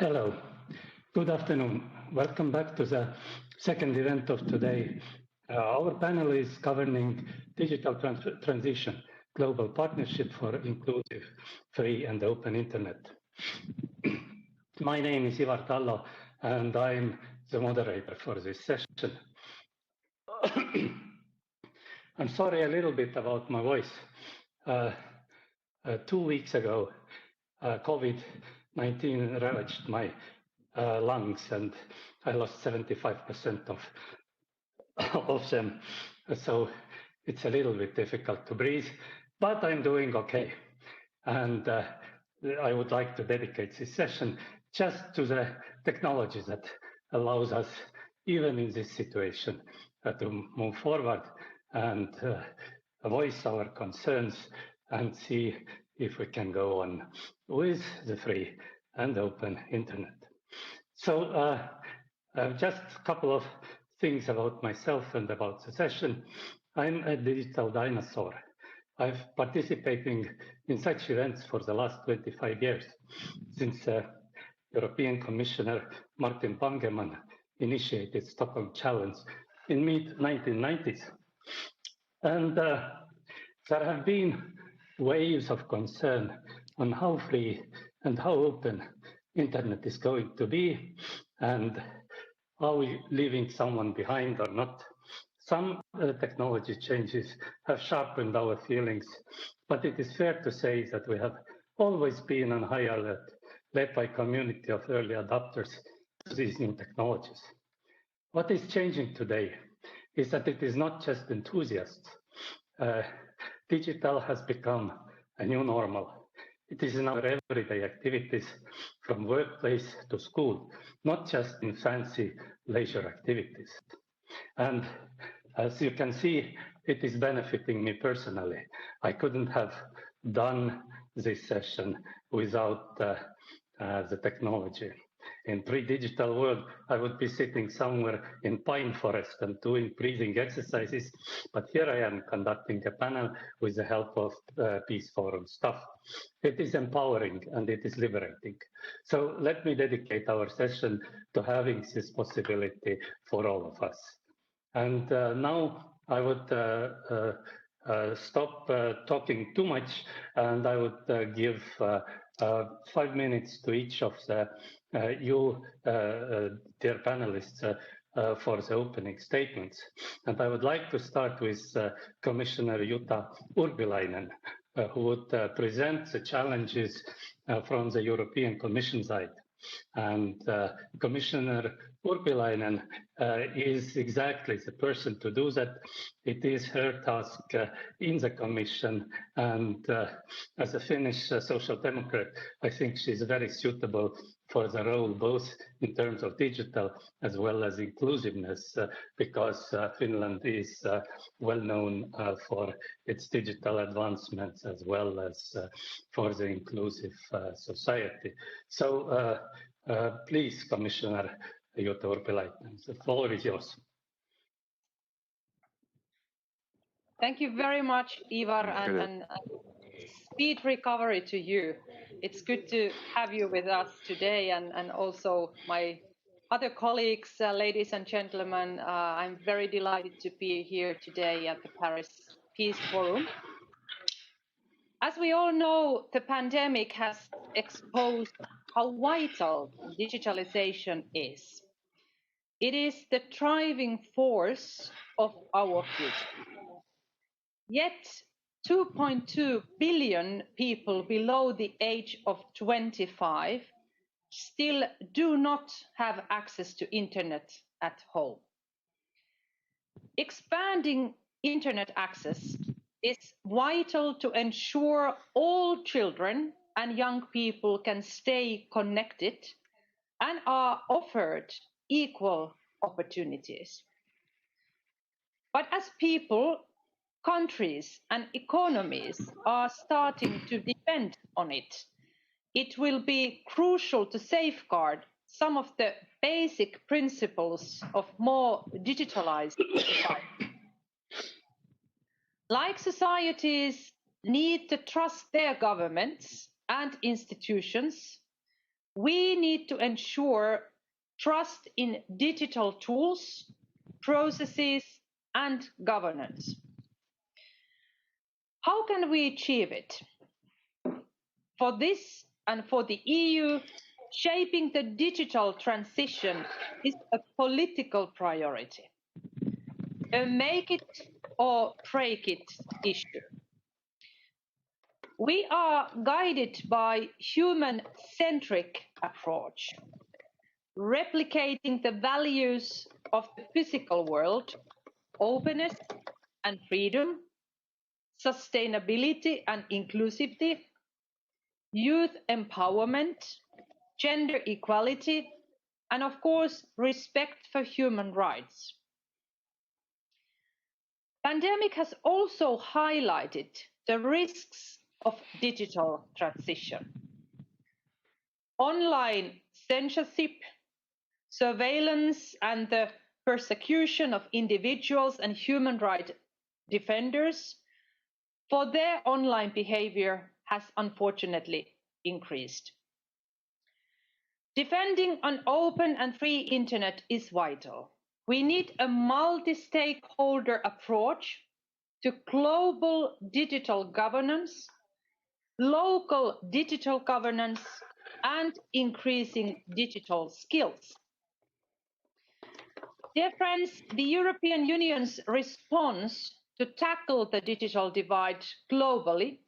Hello, good afternoon. Welcome back to the second event of today. Our panel is governing digital transition, global partnership for inclusive, free and open internet. My name is Ivar Tallo and I'm the moderator for this session. I'm sorry a little bit about my voice. 2 weeks ago, COVID-19 ravaged my lungs and I lost 75% of them. So it's a little bit difficult to breathe, but I'm doing okay. And I would like to dedicate this session just to the technology that allows us, even in this situation, to move forward and voice our concerns and see if we can go on with the free and open internet. So just a couple of things about myself and about the session. I'm a digital dinosaur. I've participating in such events for the last 25 years, since European Commissioner Martin Bangemann initiated Stockholm Challenge in mid-1990s. And there have been waves of concern on how free and how open internet is going to be and are we leaving someone behind or not. Some technology changes have sharpened our feelings, but it is fair to say that we have always been on high alert, led by a community of early adopters to these new technologies. What is changing today is that it is not just enthusiasts. Digital has become a new normal. It is in our everyday activities, from workplace to school, not just in fancy leisure activities. And as you can see, it is benefiting me personally. I couldn't have done this session without the technology. In pre-digital world, I would be sitting somewhere in pine forest and doing breathing exercises, but here I am conducting a panel with the help of Peace Forum staff. It is empowering and it is liberating. So let me dedicate our session to having this possibility for all of us. And now I would stop talking too much and I would give 5 minutes to each of the you, dear panelists, for the opening statements. And I would like to start with Commissioner Jutta Urpilainen, who would present the challenges from the European Commission side. And Commissioner Urpilainen is exactly the person to do that. It is her task in the Commission, and as a Finnish social democrat, I think she's very suitable for the role, both in terms of digital as well as inclusiveness, because Finland is well known for its digital advancements as well as for the inclusive society. So please, Commissioner Jutta Urpilainen, the floor is yours. Thank you very much, Ivar, and speed recovery to you. It's good to have you with us today, and also my other colleagues, ladies and gentlemen. I'm very delighted to be here today at the Paris Peace Forum. As we all know, the pandemic has exposed how vital digitalization is. It is the driving force of our future. Yet, 2.2 billion people below the age of 25 still do not have access to internet at home. Expanding internet access is vital to ensure all children and young people can stay connected and are offered equal opportunities. But as people, countries and economies are starting to depend on it, it will be crucial to safeguard some of the basic principles of more digitalized society. Like societies need to trust their governments and institutions, we need to ensure trust in digital tools, processes, and governance. How can we achieve it? For this and for the EU, shaping the digital transition is a political priority, a make it or break it issue. We are guided by human-centric approach, replicating the values of the physical world, openness and freedom, sustainability and inclusivity, youth empowerment, gender equality, and of course, respect for human rights. Pandemic has also highlighted the risks of digital transition. Online censorship, surveillance, and the persecution of individuals and human rights defenders for their online behavior has unfortunately increased. Defending an open and free internet is vital. We need a multi-stakeholder approach to global digital governance, local digital governance, and increasing digital skills. Dear friends, the European Union's response to tackle the digital divide globally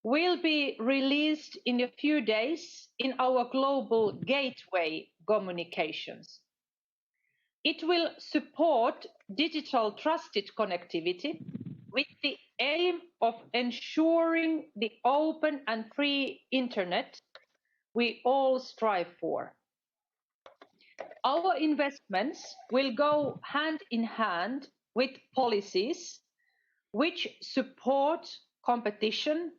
will be released in a few days in our global gateway communications. It will support digital trusted connectivity with the aim of ensuring the open and free internet we all strive for. Our investments will go hand in hand with policies which support competition,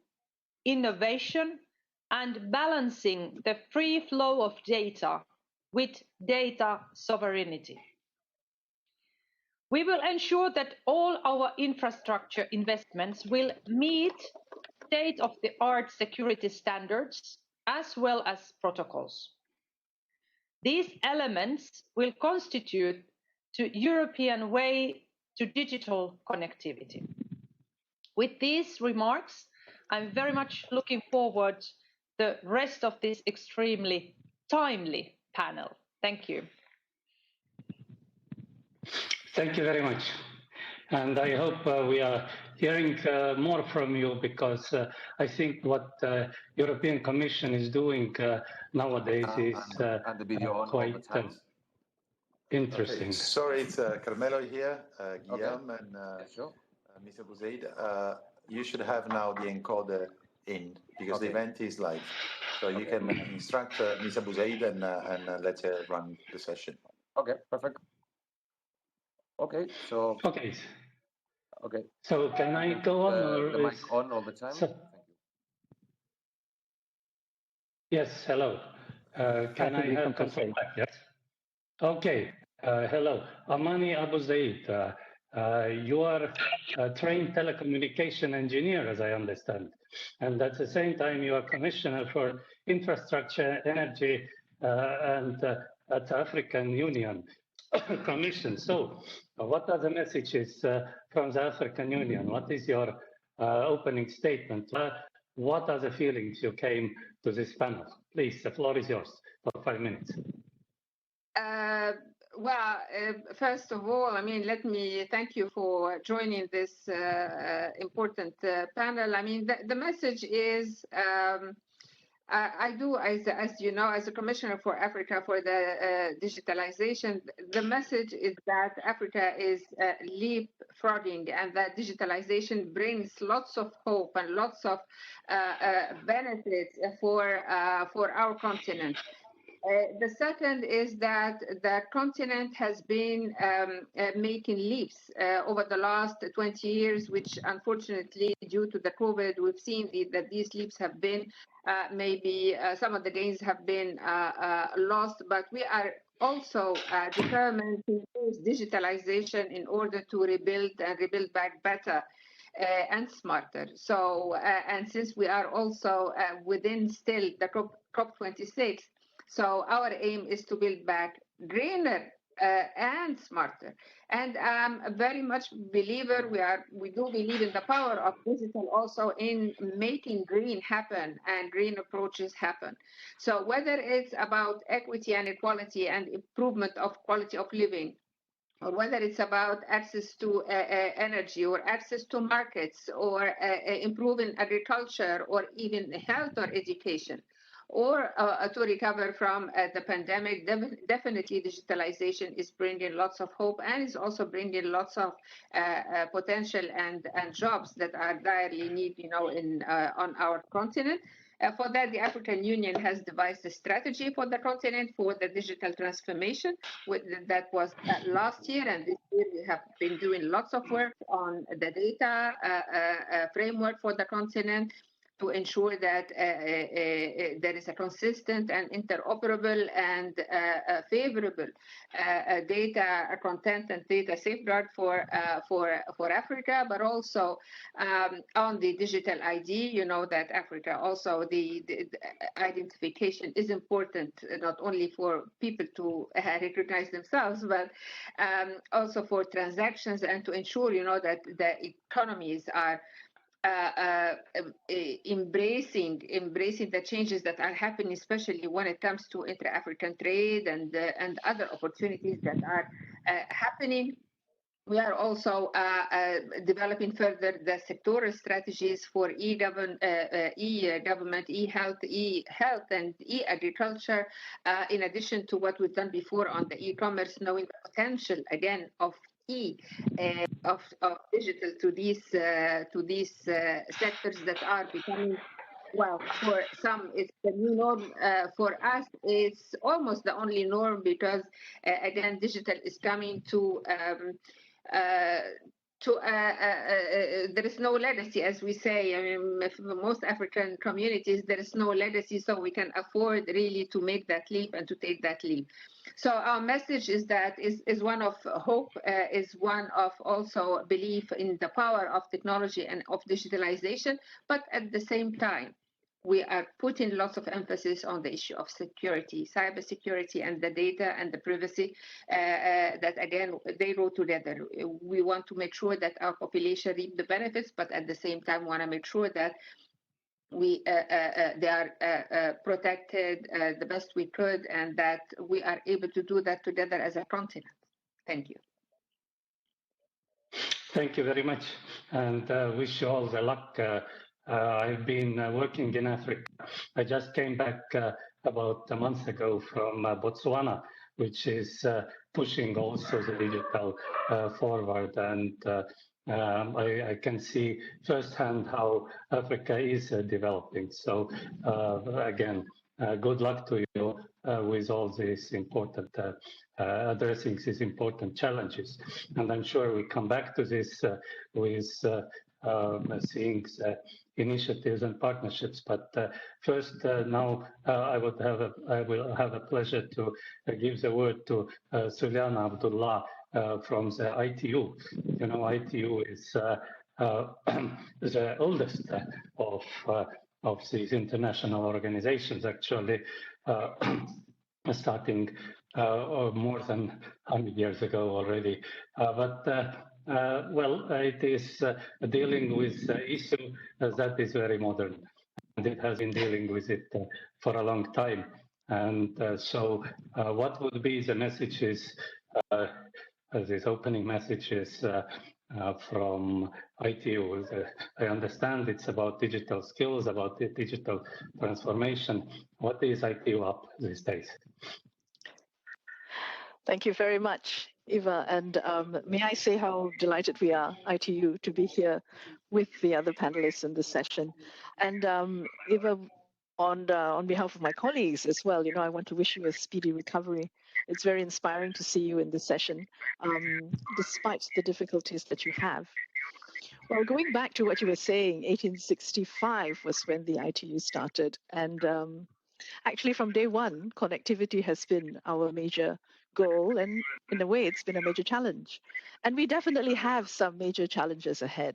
innovation, and balancing the free flow of data with data sovereignty. We will ensure that all our infrastructure investments will meet state-of-the-art security standards as well as protocols. These elements will constitute the European way to digital connectivity. With these remarks, I'm very much looking forward to the rest of this extremely timely panel. Thank you. Thank you very much. And I hope we are hearing more from you, because I think what the European Commission is doing nowadays is quite interesting. Okay. Sorry, it's Carmelo here, Guillaume, and Mr. Buzaid. You should have now the encoder in, because the event is live. So you can instruct Mr. Buzaid and let's run the session. Okay, perfect. Okay, so... Okay. So can I go on? Or the mic on all the time? Thank you. Yes, hello. Can I have control back? Yes. Okay. Hello. Amani Abu Zaid. You are a trained telecommunication engineer, as I understand. And at the same time, you are Commissioner for Infrastructure, Energy, and at the African Union Commission. So what are the messages from the African Union? What is your opening statement? What are the feelings you came to this panel? Please, the floor is yours for 5 minutes. Well, first of all, I mean, let me thank you for joining this important panel. I mean, the message is, I do, as you know, as a Commissioner for Africa for the digitalization, the message is that Africa is leapfrogging, and that digitalization brings lots of hope and lots of benefits for our continent. The second is that the continent has been making leaps over the last 20 years, which unfortunately, due to the COVID, we've seen that these leaps have been maybe some of the gains have been lost, but we are also determined to use digitalization in order to rebuild and rebuild back better and smarter. So, and since we are also within still the COP26, So our aim is to build back greener and smarter. And a very much believer, we do believe in the power of digital also in making green happen and green approaches happen. So whether it's about equity and equality and improvement of quality of living, or whether it's about access to energy or access to markets or improving agriculture or even health or education, or to recover from the pandemic, definitely digitalization is bringing lots of hope and is also bringing lots of potential and jobs that are direly needed, on our continent. For that, the African Union has devised a strategy for the continent for the digital transformation. That was last year, and this year we have been doing lots of work on the data framework for the continent to ensure that there is a consistent and interoperable and favorable data content and data safeguard for Africa, but also on the digital ID. You know that Africa also the identification is important, not only for people to recognize themselves, but also for transactions and to ensure, that the economies are embracing the changes that are happening, especially when it comes to inter-African trade and other opportunities that are happening. We are also developing further the sectoral strategies for e-government, e-health, and e-agriculture, in addition to what we've done before on the e-commerce, knowing the potential, again, of digital to these sectors that are becoming, well, for some it's the new norm. For us, it's almost the only norm because, again, digital is coming to there is no legacy, as we say. I mean, for most African communities, there is no legacy, so we can afford really to make that leap and to take that leap. So our message is that is one of hope, is one of also belief in the power of technology and of digitalization, but at the same time, we are putting lots of emphasis on the issue of security, cybersecurity, and the data and the privacy that, again, they go together. We want to make sure that our population reap the benefits, but at the same time want to make sure that they are protected the best we could, and that we are able to do that together as a continent. Thank you. Thank you very much, and wish you all the luck. I've been working in Africa. I just came back about a month ago from Botswana, which is pushing also the digital forward, and I can see firsthand how Africa is developing. So again, good luck to you with all these important addressing these important challenges. And I'm sure we come back to this with seeing initiatives and partnerships. But first, now I will have a pleasure to give the word to Suliana Abdullah from the ITU. You know, ITU is the oldest of these international organizations, actually, starting more than 100 years ago already. Well, it is dealing with the issue that is very modern, and it has been dealing with it for a long time. And so what would be the messages, these opening messages from ITU? I understand it's about digital skills, about the digital transformation. What is ITU up these days? Thank you very much, Eva. And may I say how delighted we are, ITU, to be here with the other panelists in this session. And Eva, on behalf of my colleagues as well, I want to wish you a speedy recovery. It's very inspiring to see you in this session, despite the difficulties that you have. Well, going back to what you were saying, 1865 was when the ITU started. And actually, from day one, connectivity has been our major goal, and in a way, it's been a major challenge. And we definitely have some major challenges ahead.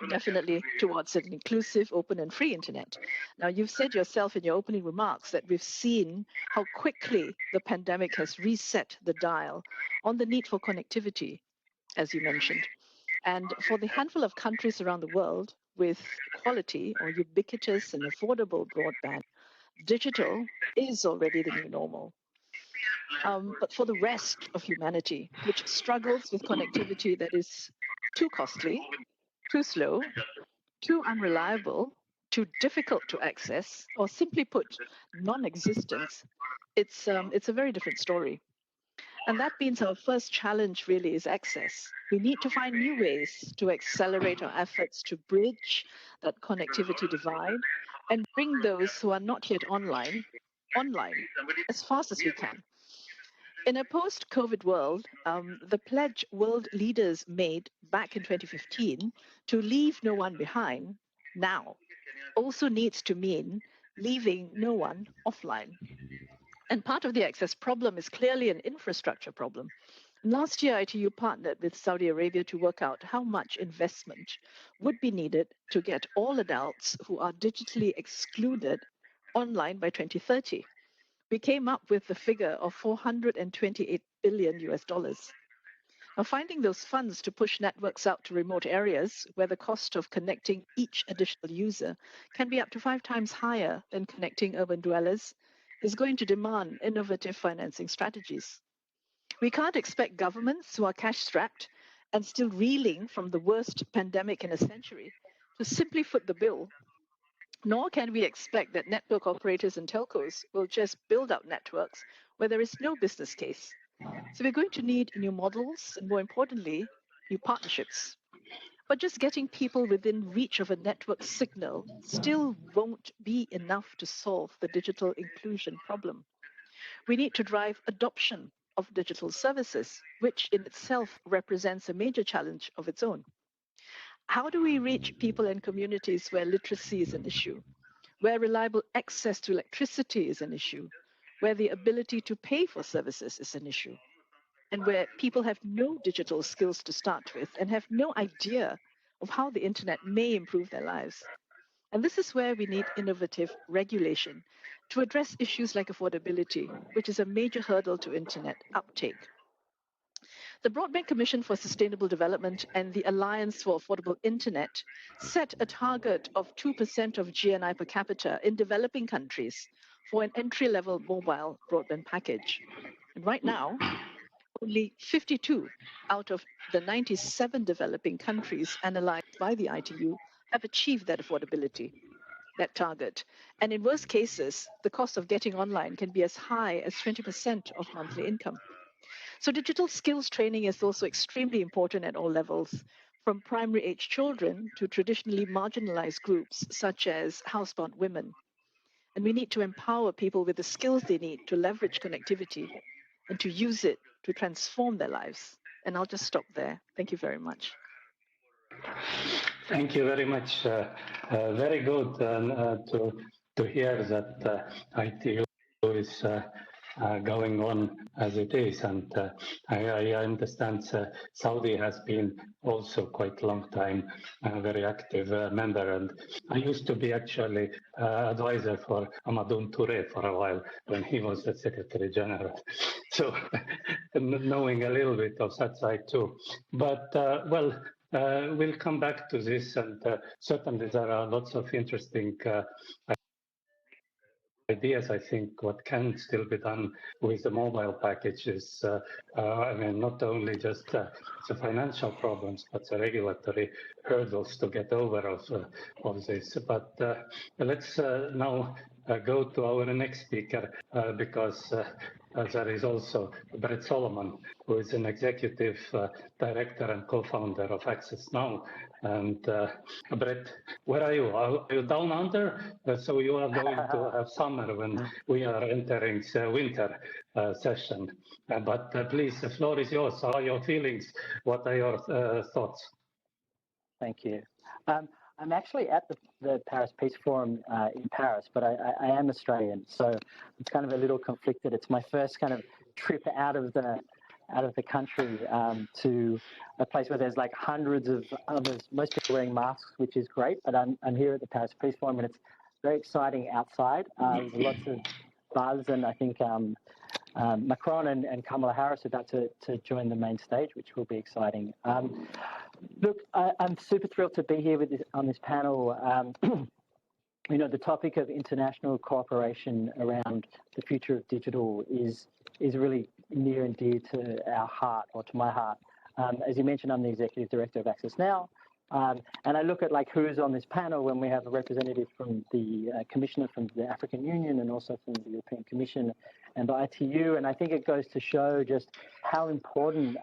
definitely towards an inclusive, open, and free internet. Now, you've said yourself in your opening remarks that we've seen how quickly the pandemic has reset the dial on the need for connectivity, as you mentioned. And for the handful of countries around the world with quality or ubiquitous and affordable broadband, digital is already the new normal. But for the rest of humanity, which struggles with connectivity that is too costly, too slow, too unreliable, too difficult to access, or simply put, non-existent, it's a very different story. And that means our first challenge really is access. We need to find new ways to accelerate our efforts to bridge that connectivity divide and bring those who are not yet online as fast as we can. In a post-COVID world, the pledge world leaders made back in 2015 to leave no one behind now also needs to mean leaving no one offline. And part of the access problem is clearly an infrastructure problem. Last year, ITU partnered with Saudi Arabia to work out how much investment would be needed to get all adults who are digitally excluded online by 2030. We came up with the figure of $428 billion US. Now, finding those funds to push networks out to remote areas where the cost of connecting each additional user can be up to 5 times higher than connecting urban dwellers is going to demand innovative financing strategies. We can't expect governments who are cash-strapped and still reeling from the worst pandemic in a century to simply foot the bill. Nor can we expect that network operators and telcos will just build out networks where there is no business case. So we're going to need new models and, more importantly, new partnerships. But just getting people within reach of a network signal still won't be enough to solve the digital inclusion problem. We need to drive adoption of digital services, which in itself represents a major challenge of its own. How do we reach people and communities where literacy is an issue, where reliable access to electricity is an issue, where the ability to pay for services is an issue, and where people have no digital skills to start with and have no idea of how the internet may improve their lives? And this is where we need innovative regulation to address issues like affordability, which is a major hurdle to internet uptake. The Broadband Commission for Sustainable Development and the Alliance for Affordable Internet set a target of 2% of GNI per capita in developing countries for an entry-level mobile broadband package. And right now, only 52 out of the 97 developing countries analyzed by the ITU have achieved that affordability, that target. And in worst cases, the cost of getting online can be as high as 20% of monthly income. So digital skills training is also extremely important at all levels, from primary age children to traditionally marginalized groups such as housebound women. And we need to empower people with the skills they need to leverage connectivity and to use it to transform their lives. And I'll just stop there. Thank you very much. Thank you very much. Very good to hear that ITU is going on as it is, and I understand Saudi has been also quite a long time a very active member, and I used to be actually advisor for Amadou Touré for a while when he was the Secretary General, so knowing a little bit of that side too. But we'll come back to this, and certainly there are lots of interesting ideas. I think what can still be done with the mobile package is, I mean, not only just the financial problems, but the regulatory hurdles to get over of this. But let's now go to our next speaker, because there is also Brett Solomon, who is an executive director and co-founder of Access Now. And Brett, where are you? Are you down under? So you are going to have summer when we are entering the winter session. But please, the floor is yours. How are your feelings? What are your thoughts? Thank you. I'm actually at the Paris Peace Forum in Paris, but I am Australian, so it's kind of a little conflicted. It's my first kind of trip out of the out of the country to a place where there's like hundreds of others, most people wearing masks, which is great. But I'm here at the Paris Peace Forum, and it's very exciting outside. There's lots of buzz, and I think Macron and Kamala Harris are about to join the main stage, which will be exciting. Look, I'm super thrilled to be here on this panel. You know, the topic of international cooperation around the future of digital is really near and dear to our heart, or to my heart. As you mentioned, I'm the Executive Director of Access Now. And I look at like who's on this panel when we have a representative from the Commissioner from the African Union and also from the European Commission and the ITU. And I think it goes to show just how important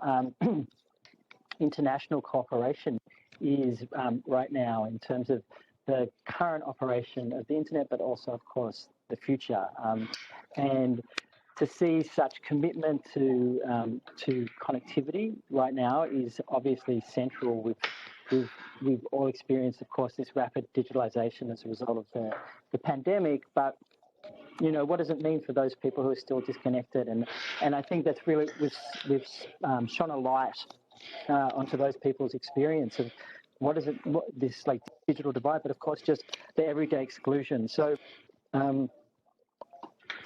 international cooperation is right now in terms of the current operation of the internet, but also, of course, the future. And to see such commitment to connectivity right now is obviously central. We've all experienced, of course, this rapid digitalization as a result of the pandemic, but you know, what does it mean for those people who are still disconnected? And I think that's really, we've shone a light onto those people's experience of this like digital divide, but of course just the everyday exclusion. So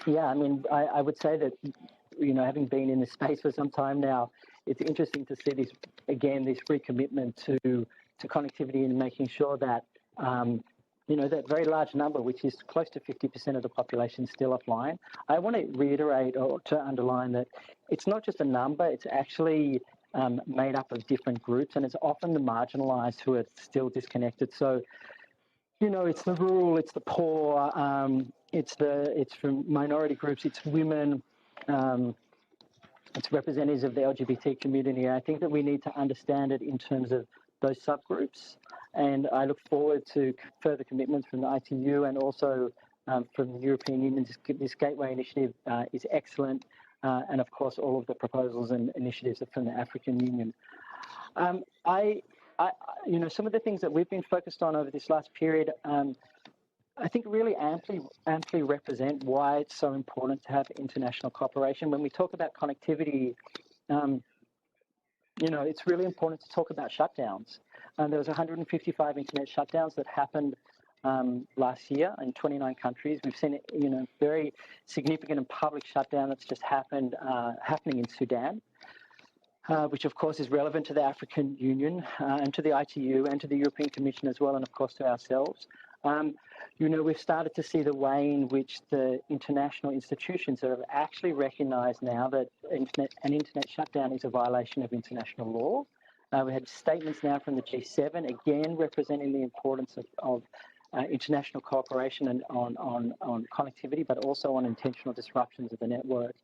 yeah, I mean, I would say that, you know, having been in this space for some time now, it's interesting to see this recommitment to connectivity and making sure that, you know, that very large number, which is close to 50% of the population still offline. I want to reiterate or to underline that it's not just a number, it's actually made up of different groups, and it's often the marginalized who are still disconnected. So, you know, it's the rural, it's the poor, it's from minority groups, it's women, it's representatives of the LGBT community. I think that we need to understand it in terms of those subgroups, and I look forward to further commitments from the ITU and also from the European Union. This Gateway Initiative is excellent, and of course all of the proposals and initiatives are from the African Union. You know, some of the things that we've been focused on over this last period, I think really amply represent why it's so important to have international cooperation. When we talk about connectivity, you know, it's really important to talk about shutdowns. There was 155 internet shutdowns that happened last year in 29 countries. We've seen, you know, very significant and public shutdown that's just happening in Sudan, which of course is relevant to the African Union and to the ITU and to the European Commission as well, and of course to ourselves. You know, we've started to see the way in which the international institutions have actually recognised now that an internet shutdown is a violation of international law. We had statements now from the G7, again representing the importance of international cooperation and on connectivity, but also on intentional disruptions of the network.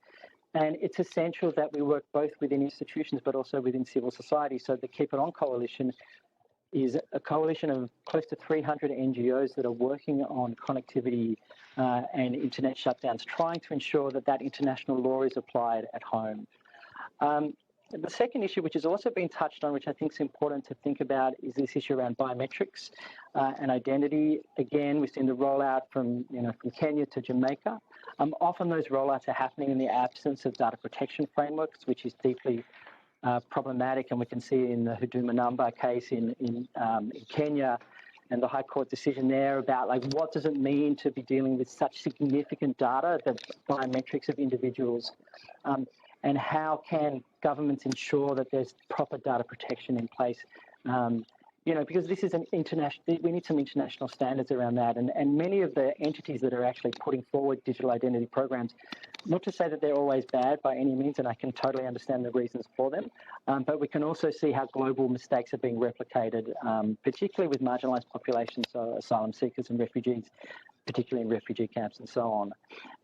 And it's essential that we work both within institutions, but also within civil society. So the Keep It On Coalition is a coalition of close to 300 NGOs that are working on connectivity and internet shutdowns, trying to ensure that that international law is applied at home. The second issue, which has also been touched on, which I think is important to think about, is this issue around biometrics and identity. Again, we've seen the rollout from Kenya to Jamaica. Often those rollouts are happening in the absence of data protection frameworks, which is deeply problematic, and we can see in the Huduma number case in Kenya and the High Court decision there about like what does it mean to be dealing with such significant data, the biometrics of individuals, and how can governments ensure that there's proper data protection in place? You know, because this is an international, we need some international standards around that. And many of the entities that are actually putting forward digital identity programs, not to say that they're always bad by any means, and I can totally understand the reasons for them, but we can also see how global mistakes are being replicated, particularly with marginalized populations, so asylum seekers and refugees, particularly in refugee camps and so on.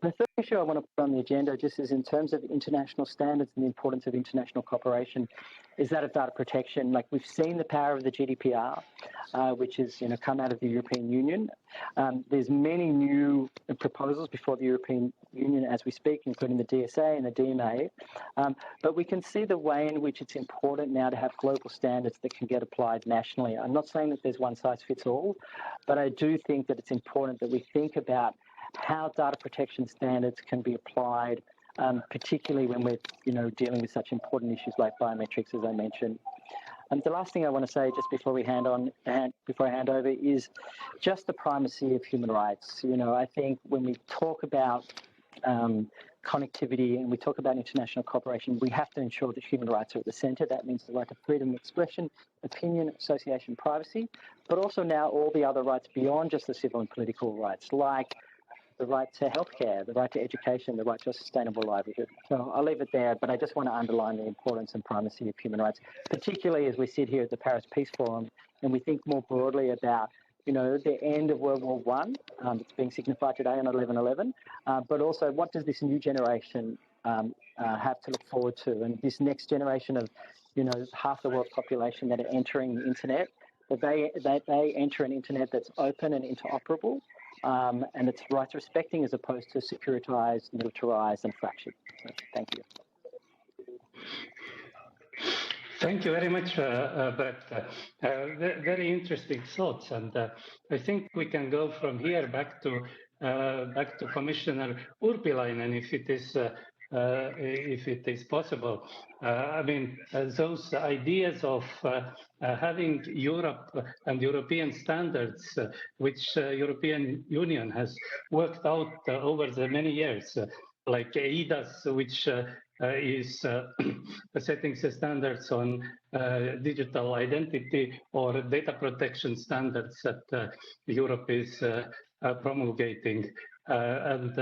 The third issue I want to put on the agenda, just is in terms of international standards and the importance of international cooperation, is that of data protection. Like we've seen the power of the GDPR, which has come out of the European Union. There's many new proposals before the European Union as we speak, including the DSA and the DMA. But we can see the way in which it's important now to have global standards that can get applied nationally. I'm not saying that there's one size fits all, but I do think that it's important that we think about how data protection standards can be applied particularly when we're dealing with such important issues like biometrics, as I mentioned. And the last thing I want to say, just before I hand over, is just the primacy of human rights. I think when we talk about connectivity and we talk about international cooperation, we have to ensure that human rights are at the centre. That means the right to freedom of expression, opinion, association, privacy, but also now all the other rights beyond just the civil and political rights, like the right to healthcare, the right to education, the right to a sustainable livelihood. So I'll leave it there, but I just want to underline the importance and primacy of human rights, particularly as we sit here at the Paris Peace Forum and we think more broadly about the end of World War I. It's being signified today on 11/11, but also what does this new generation have to look forward to? And this next generation of, half the world's population that are entering the internet, that they enter an internet that's open and interoperable, and it's rights respecting as opposed to securitized, militarized, and fractured. So, thank you. Thank you very much, Brett. Very interesting thoughts, and I think we can go from here back to Commissioner Urpilainen, if it is possible. I mean, those ideas of having Europe and European standards, which European Union has worked out over the many years, like EIDAS, which is setting the standards on digital identity, or data protection standards that Europe is promulgating. And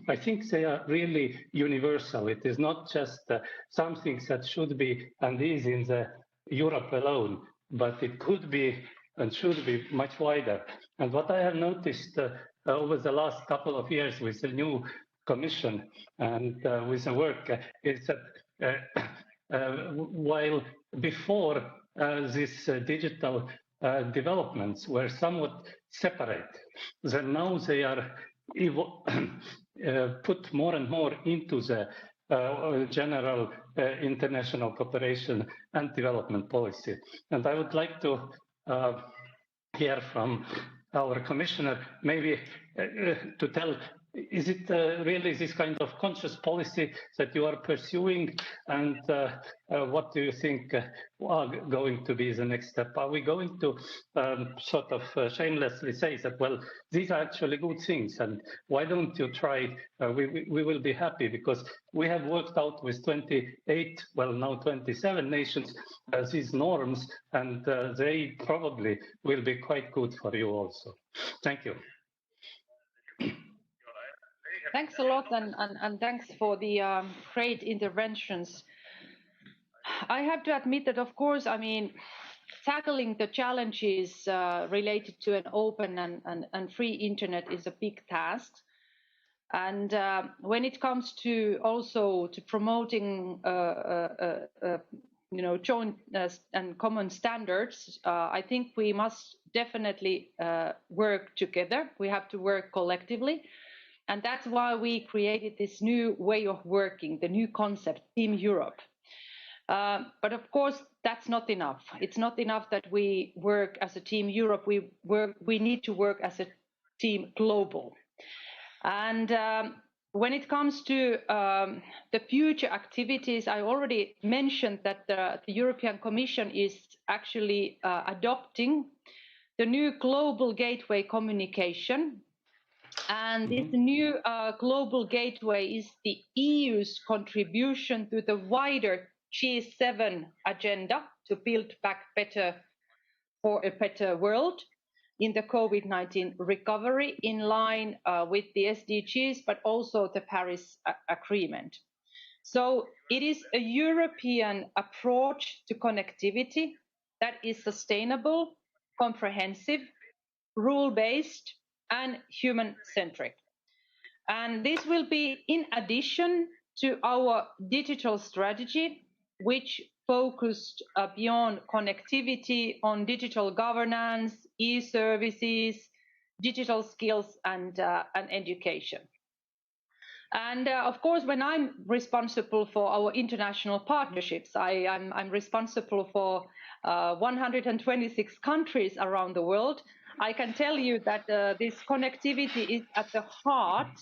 I think they are really universal. It is not just something that should be and is in the Europe alone, but it could be and should be much wider. And what I have noticed over the last couple of years with the new Commission and with the work is that while before these digital developments were somewhat separate, then now they are put more and more into the general international cooperation and development policy. And I would like to hear from our Commissioner, maybe to tell, is it really this kind of conscious policy that you are pursuing, and what do you think are going to be the next step? Are we going to sort of shamelessly say that, well, these are actually good things, and why don't you try? We will be happy because we have worked out with 28, well, now 27 nations these norms, and they probably will be quite good for you also. Thank you. Thanks a lot, and thanks for the great interventions. I have to admit that, of course, I mean, tackling the challenges related to an open and free internet is a big task. And when it comes to also to promoting joint and common standards, I think we must definitely work together. We have to work collectively. And that's why we created this new way of working, the new concept, Team Europe. But of course, that's not enough. It's not enough that we work as a Team Europe. We need to work as a Team Global. And when it comes to the future activities, I already mentioned that the European Commission is actually adopting the new Global Gateway communication. And this new global gateway is the EU's contribution to the wider G7 agenda to build back better for a better world in the COVID-19 recovery, in line with the SDGs, but also the Paris Agreement. So it is a European approach to connectivity that is sustainable, comprehensive, rule-based, and human-centric. And this will be in addition to our digital strategy, which focused beyond connectivity on digital governance, e-services, digital skills, and education. And of course, when I'm responsible for our international partnerships, I'm responsible for 126 countries around the world. I can tell you that this connectivity is at the heart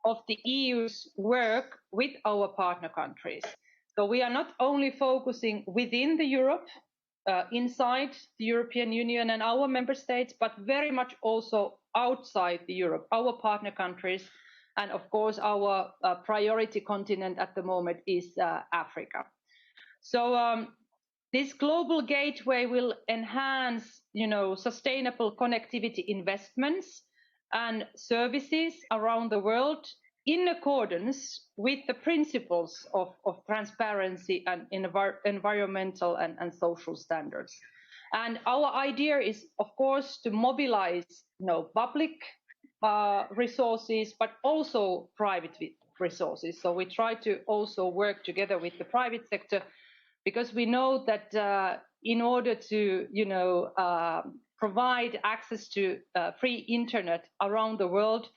of the EU's work with our partner countries. So we are not only focusing within the Europe, inside the European Union and our member states, but very much also outside the Europe, our partner countries, and of course our priority continent at the moment is Africa. So this global gateway will enhance, sustainable connectivity investments and services around the world in accordance with the principles of transparency and environmental and social standards. And our idea is, of course, to mobilize, public resources, but also private resources. So we try to also work together with the private sector, because we know that in order to, provide access to free internet around the world,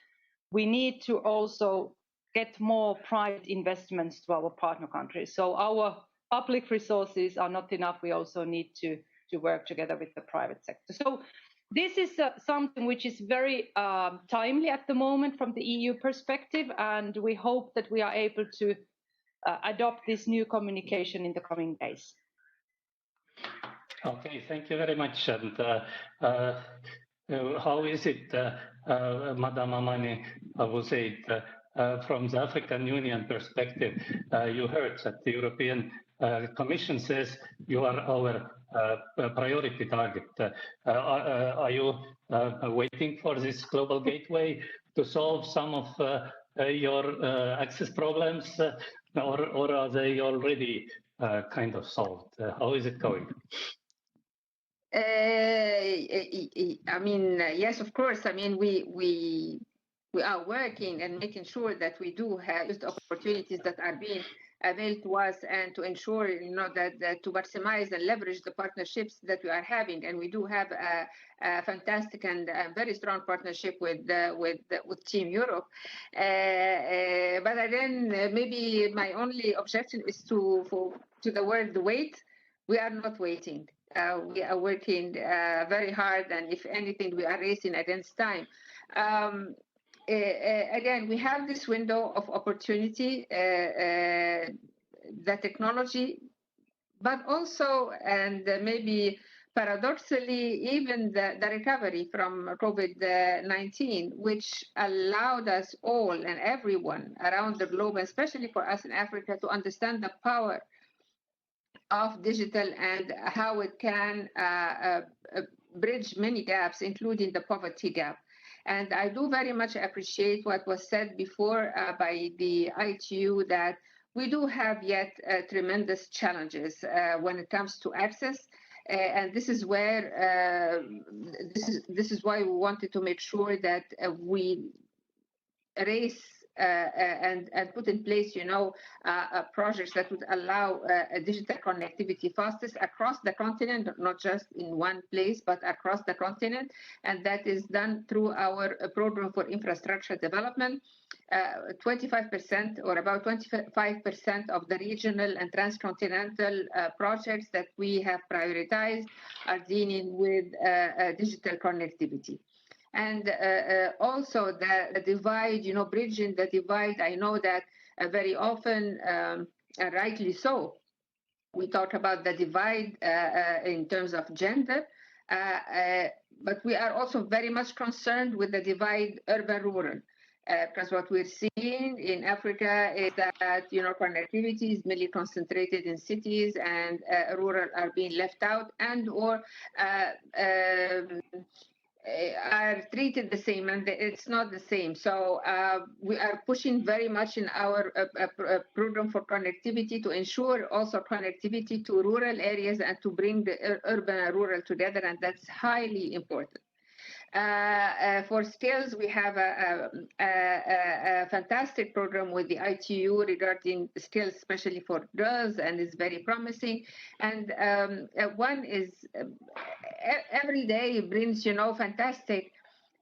we need to also get more private investments to our partner countries. So our public resources are not enough. We also need to work together with the private sector. So this is something which is very timely at the moment from the EU perspective, and we hope that we are able to adopt this new communication in the coming days. Okay, thank you very much. And how is it, Madam Amani, I will say it, from the African Union perspective, you heard that the European Commission says you are our priority target. Are you waiting for this global gateway to solve some of your access problems, or are they already kind of solved? How is it going? I mean, yes, of course. I mean, we are working and making sure that we do have the opportunities that are being availed to us, and to ensure, that to maximize and leverage the partnerships that we are having. And we do have a fantastic and very strong partnership with Team Europe. But then maybe my only objection is to the word wait. We are not waiting. We are working very hard, and if anything, we are racing against time. Again, we have this window of opportunity, the technology, but also, and maybe paradoxically, even the recovery from COVID-19, which allowed us all and everyone around the globe, especially for us in Africa, to understand the power of digital and how it can bridge many gaps, including the poverty gap. And I do very much appreciate what was said before by the ITU, that we do have yet tremendous challenges when it comes to access. And this is where this is why we wanted to make sure that we raise and put in place, projects that would allow digital connectivity fastest across the continent, not just in one place, but across the continent. And that is done through our program for infrastructure development. 25% or about 25% of the regional and transcontinental projects that we have prioritized are dealing with digital connectivity. And also the divide, bridging the divide. I know that very often, rightly so, we talk about the divide in terms of gender, but we are also very much concerned with the divide urban-rural. Because what we're seeing in Africa is that, connectivity is mainly concentrated in cities, and rural are being left out, and or are treated the same, and it's not the same. So we are pushing very much in our program for connectivity to ensure also connectivity to rural areas and to bring the urban and rural together, and that's highly important. For skills, we have a fantastic program with the ITU regarding skills, especially for girls, and it's very promising. And one is every day brings, fantastic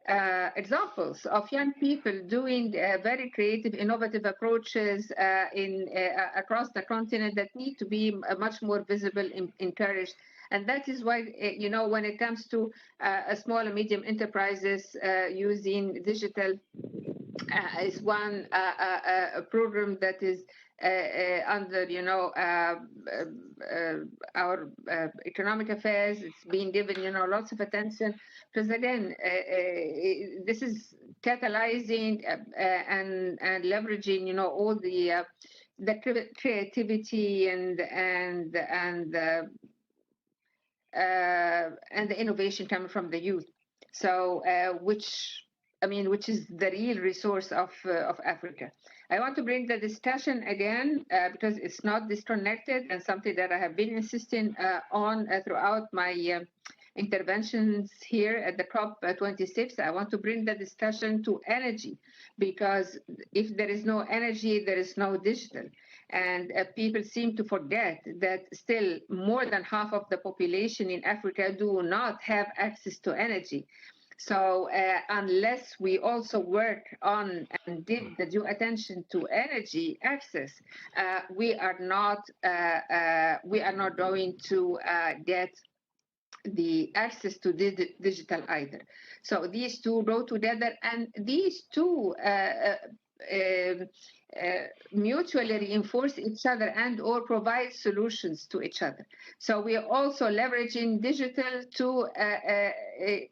examples of young people doing very creative, innovative approaches across the continent that need to be much more visible, encouraged. And that is why, when it comes to small and medium enterprises using digital is one program that is under, our economic affairs. It's being given, lots of attention, because again, this is catalyzing and leveraging, all the creativity and the innovation coming from the youth. So, which is the real resource of Africa. I want to bring the discussion again because it's not disconnected, and something that I have been insisting on throughout my interventions here at the COP26. I want to bring the discussion to energy, because if there is no energy, there is no digital. And people seem to forget that still more than half of the population in Africa do not have access to energy. So unless we also work on and give the due attention to energy access, we are not going to get the access to digital either. So these two go together, and these two mutually reinforce each other and or provide solutions to each other. So we are also leveraging digital to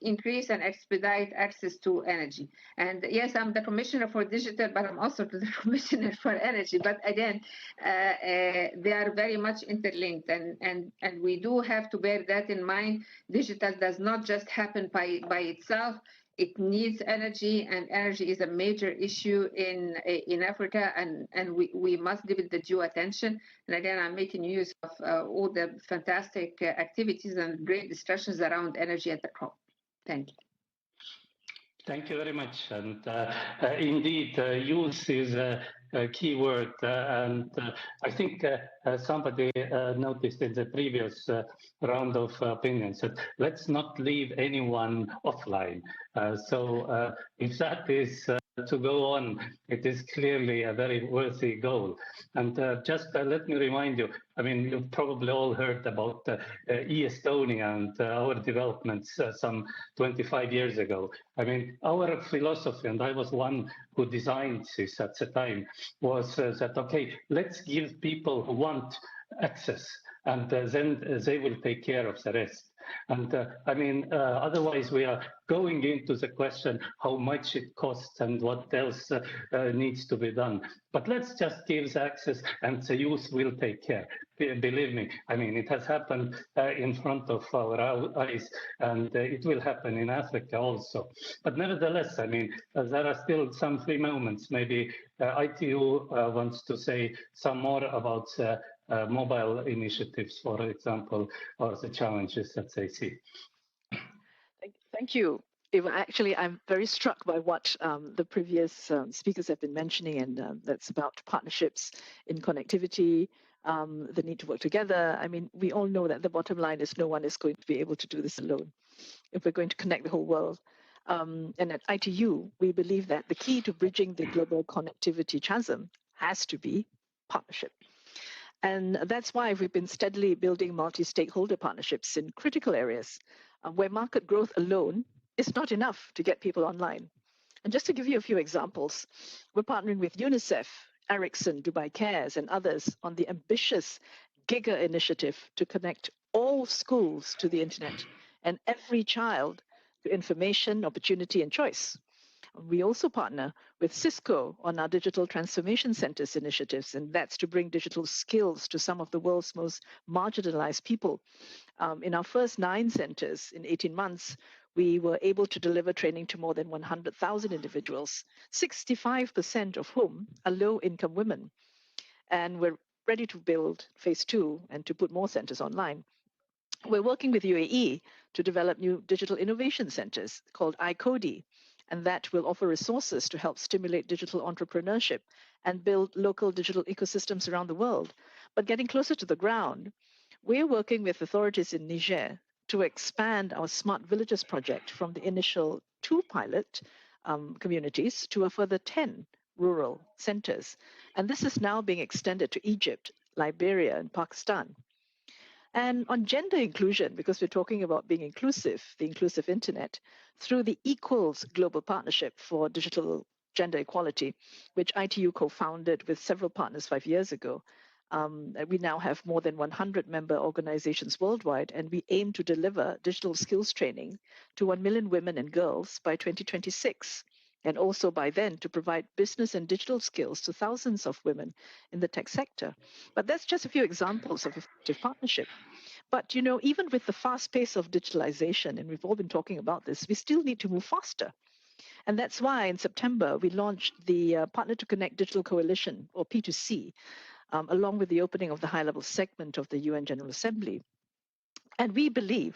increase and expedite access to energy. And yes, I'm the commissioner for digital, but I'm also the commissioner for energy. But again, they are very much interlinked, and we do have to bear that in mind. Digital does not just happen by itself. It needs energy, and energy is a major issue in Africa, and we must give it the due attention. And again, I'm making use of all the fantastic activities and great discussions around energy at the COP. Thank you. Thank you very much. And indeed, youth is a key word. And I think somebody noticed in the previous round of opinions that let's not leave anyone offline. So if that is to go on, it is clearly a very worthy goal. And just let me remind you, I mean, you've probably all heard about e-Estonia and our developments some 25 years ago. I mean, our philosophy, and I was one who designed this at the time, was that, okay, let's give people who want access, and then they will take care of the rest. And I mean, otherwise we are going into the question how much it costs and what else needs to be done. But let's just give the access, and the youth will take care. Believe me, I mean, it has happened in front of our eyes, and it will happen in Africa also. But nevertheless, I mean, there are still some free moments. Maybe ITU wants to say some more about mobile initiatives, for example, or the challenges that they see. Thank you, Eva. Actually, I'm very struck by what the previous speakers have been mentioning, and that's about partnerships in connectivity, the need to work together. I mean, we all know that the bottom line is no one is going to be able to do this alone if we're going to connect the whole world. And at ITU, we believe that the key to bridging the global connectivity chasm has to be partnership. And that's why we've been steadily building multi-stakeholder partnerships in critical areas where market growth alone is not enough to get people online. And just to give you a few examples, we're partnering with UNICEF, Ericsson, Dubai Cares, and others on the ambitious GIGA initiative to connect all schools to the internet and every child to information, opportunity, and choice. We also partner with Cisco on our Digital Transformation Centers initiatives, and that's to bring digital skills to some of the world's most marginalized people. In our first 9 centers in 18 months, we were able to deliver training to more than 100,000 individuals, 65% of whom are low-income women. And we're ready to build phase 2 and to put more centers online. We're working with UAE to develop new digital innovation centers called iCodi, and that will offer resources to help stimulate digital entrepreneurship and build local digital ecosystems around the world. But getting closer to the ground, we're working with authorities in Niger to expand our Smart Villages project from the initial 2 pilot communities to a further 10 rural centers. And this is now being extended to Egypt, Liberia, and Pakistan. And on gender inclusion, because we're talking about being inclusive, the inclusive internet, through the Equals Global Partnership for Digital Gender Equality, which ITU co-founded with several partners 5 years ago. We now have more than 100 member organizations worldwide, and we aim to deliver digital skills training to 1 million women and girls by 2026. And also by then to provide business and digital skills to thousands of women in the tech sector. But that's just a few examples of effective partnership. But, you know, even with the fast pace of digitalization, and we've all been talking about this, we still need to move faster. And that's why in September, we launched the Partner to Connect Digital Coalition, or P2C, along with the opening of the high-level segment of the UN General Assembly. And we believe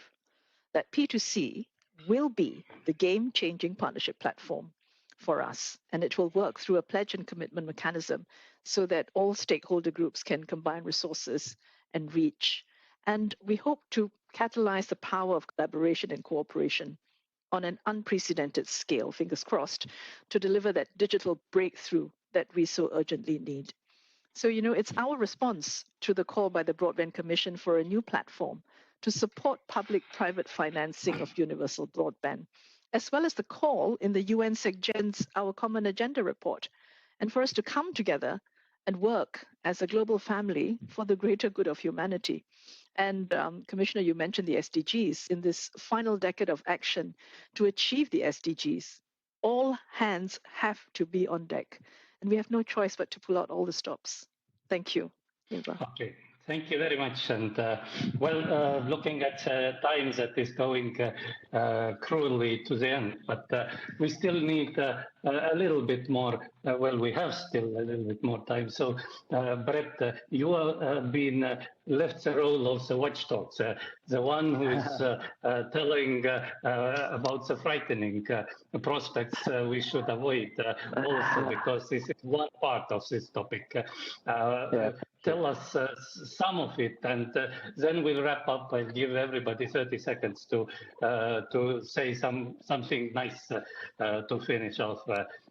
that P2C will be the game-changing partnership platform for us, and it will work through a pledge and commitment mechanism so that all stakeholder groups can combine resources and reach. And we hope to catalyze the power of collaboration and cooperation on an unprecedented scale, fingers crossed, to deliver that digital breakthrough that we so urgently need. So, you know, it's our response to the call by the Broadband Commission for a new platform to support public-private financing of universal broadband, as well as the call in the UN SecGen's Our Common Agenda report, and for us to come together and work as a global family for the greater good of humanity. And Commissioner, you mentioned the SDGs. In this final decade of action to achieve the SDGs, all hands have to be on deck, and we have no choice but to pull out all the stops. Thank you, Eva. Okay. Thank you very much. And looking at times that is going cruelly to the end, but we still need a little bit more. We have still a little bit more time. So, Brett, you have been left the role of the watchdog, the one who is telling about the frightening prospects we should avoid also, because this is one part of this topic. Tell us some of it, and then we'll wrap up. I'll give everybody 30 seconds to say something nice to finish off,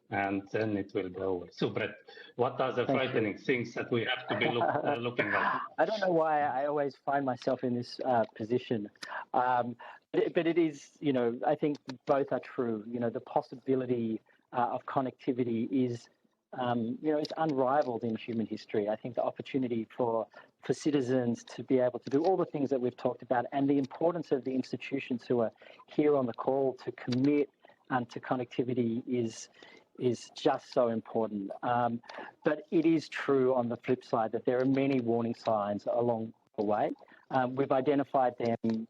and then it will go over. So, Brett, what are the frightening things that we have to be looking at? I don't know why I always find myself in this position, but it is, you know, I think both are true. You know, the possibility of connectivity is, you know, it's unrivaled in human history. I think the opportunity for citizens to be able to do all the things that we've talked about, and the importance of the institutions who are here on the call to commit to connectivity is just so important. But it is true on the flip side that there are many warning signs along the way. We've identified them,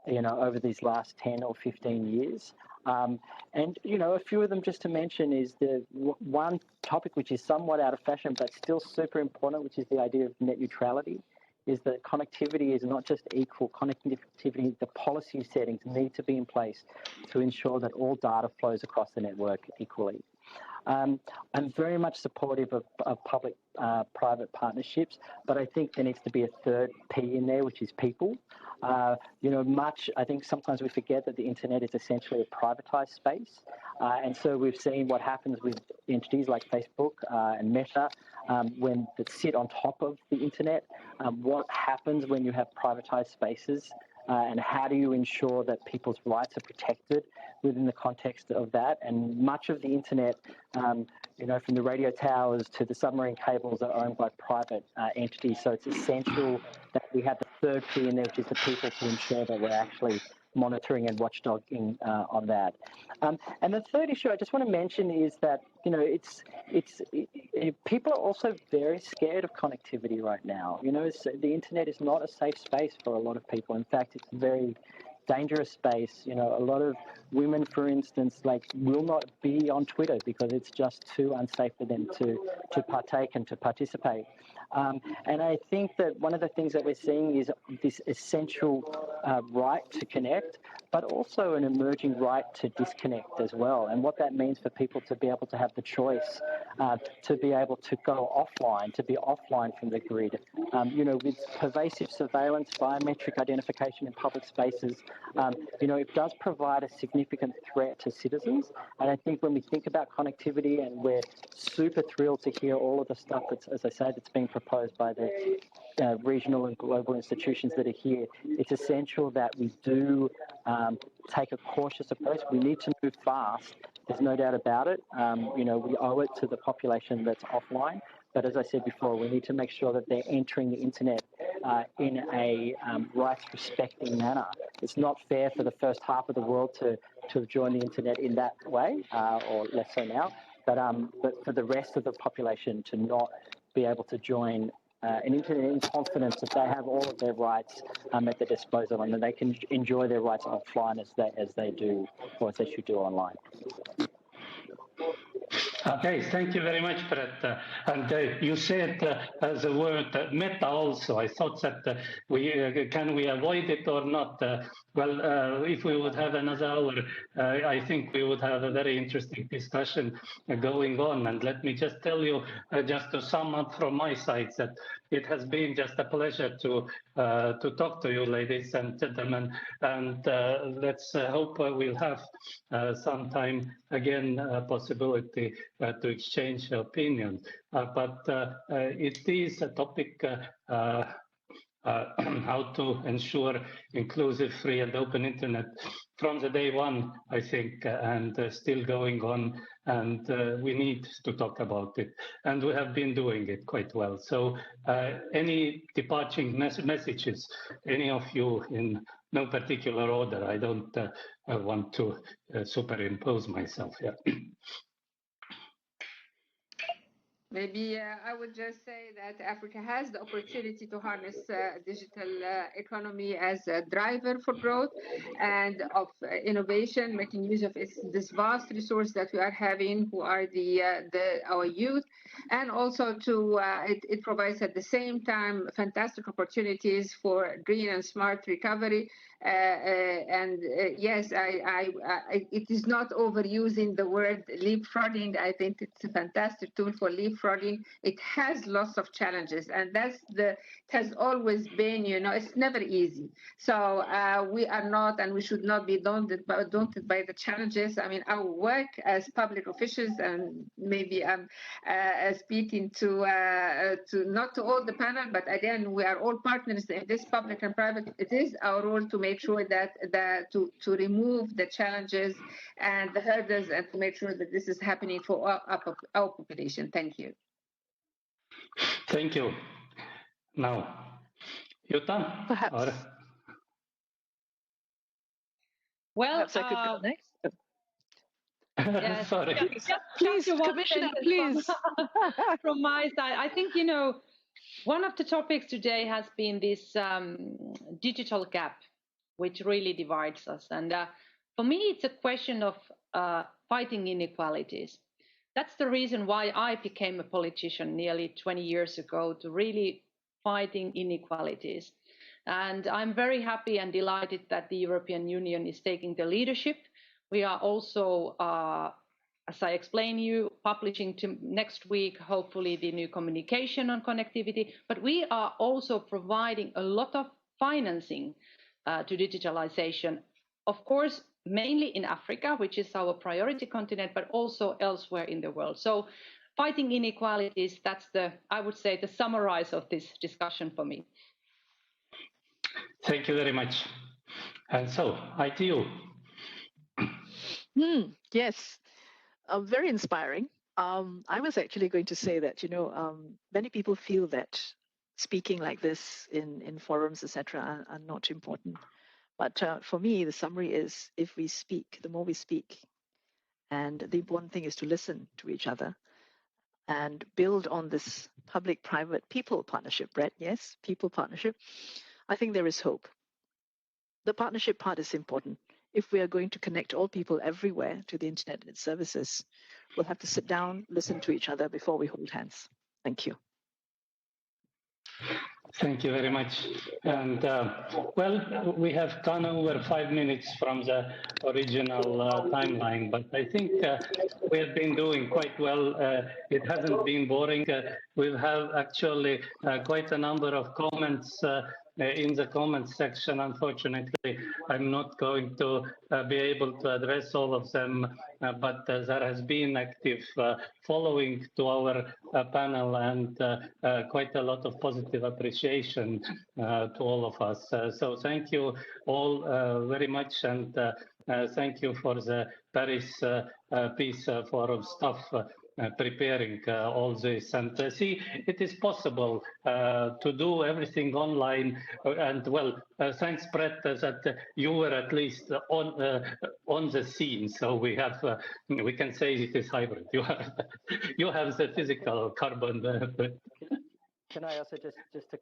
you know, over these last 10 or 15 years. And, you know, a few of them just to mention is the one topic which is somewhat out of fashion, but still super important, which is the idea of net neutrality, is that connectivity is not just equal connectivity, the policy settings need to be in place to ensure that all data flows across the network equally. I'm very much supportive of public-private partnerships, but I think there needs to be a third P in there, which is people. You know, I think sometimes we forget that the internet is essentially a privatized space. And so we've seen what happens with entities like Facebook and Meta when they sit on top of the internet. What happens when you have privatized spaces? And how do you ensure that people's rights are protected within the context of that? And much of the internet, you know, from the radio towers to the submarine cables are owned by private entities. So it's essential that we have the third P in there, which is the people, to ensure that we're actually monitoring and watchdogging on that. And the third issue I just want to mention is that, you know, people are also very scared of connectivity right now. You know, the internet is not a safe space for a lot of people. In fact, it's a very dangerous space. You know, a lot of women, for instance, like will not be on Twitter because it's just too unsafe for them to partake and to participate. And I think that one of the things that we're seeing is this essential right to connect, but also an emerging right to disconnect as well. And what that means for people to be able to have the choice to be able to go offline, to be offline from the grid. You know, with pervasive surveillance, biometric identification in public spaces, you know, it does provide a significant threat to citizens. And I think when we think about connectivity, and we're super thrilled to hear all of the stuff that's, as I said, that's being proposed by the regional and global institutions that are here, it's essential that we do take a cautious approach. We need to move fast. There's no doubt about it. We owe it to the population that's offline. But as I said before, we need to make sure that they're entering the internet in a rights-respecting manner. It's not fair for the first half of the world to join the internet in that way, or less so now. But for the rest of the population to not be able to join an internet in confidence that they have all of their rights at their disposal and that they can enjoy their rights offline as they do, or as they should do online. Okay, thank you very much, Brett. And you said the word meta also. I thought that can we avoid it or not? Well, if we would have another hour, I think we would have a very interesting discussion going on. And let me just tell you, just to sum up from my side, that it has been just a pleasure to talk to you, ladies and gentlemen. And let's hope we'll have sometime again possibility to exchange opinions. But it is a topic how to ensure inclusive, free and open internet from the day one, I think, and still going on. And we need to talk about it. And we have been doing it quite well. So any departing messages, any of you in no particular order, I don't want to superimpose myself here. Maybe I would just say that Africa has the opportunity to harness digital economy as a driver for growth and of innovation, making use of this vast resource that we are having, who are our youth, and also it provides at the same time fantastic opportunities for green and smart recovery. Yes, it is not overusing the word leapfrogging. I think it's a fantastic tool for leapfrogging. It has lots of challenges, and it has always been, it's never easy. So we are not, and we should not be daunted by the challenges. I mean, our work as public officials, and maybe I'm speaking to not to all the panel, but again, we are all partners in this public and private. It is our role to make sure that to remove the challenges and the hurdles, and to make sure that this is happening for our population. Thank you. Thank you. Now, Jutta? Perhaps. Well, perhaps I could go next. Yes. Sorry. Please, Commissioner, please. From my side, I think, one of the topics today has been this digital gap, which really divides us. And for me, it's a question of fighting inequalities. That's the reason why I became a politician nearly 20 years ago, to really fighting inequalities. And I'm very happy and delighted that the European Union is taking the leadership. We are also, as I explained you, publishing next week, hopefully, the new communication on connectivity. But we are also providing a lot of financing to digitalization, of course, mainly in Africa, which is our priority continent, but also elsewhere in the world. So fighting inequalities, that's I would say, the summarize of this discussion for me. Thank you very much. And so, ITU. Yes, very inspiring. I was actually going to say that, many people feel that speaking like this in forums, etc., are not important. But for me, the summary is, if we speak, the more we speak, and the important thing is to listen to each other and build on this public-private people partnership, Brett, yes, people partnership, I think there is hope. The partnership part is important. If we are going to connect all people everywhere to the internet and its services, we'll have to sit down, listen to each other before we hold hands. Thank you. Thank you very much. And well, we have gone over 5 minutes from the original timeline, but I think we have been doing quite well. It hasn't been boring. We have actually quite a number of comments in the comments section. Unfortunately, I'm not going to be able to address all of them, but there has been active following to our panel, and quite a lot of positive appreciation to all of us. So thank you all very much, and Thank you for the Paris Peace Forum staff preparing all this. And see, it is possible to do everything online. And well, thanks, Brett, that you were at least on the scene. So we have, we can say it is hybrid. You have, you have the physical carbon. Can I also just to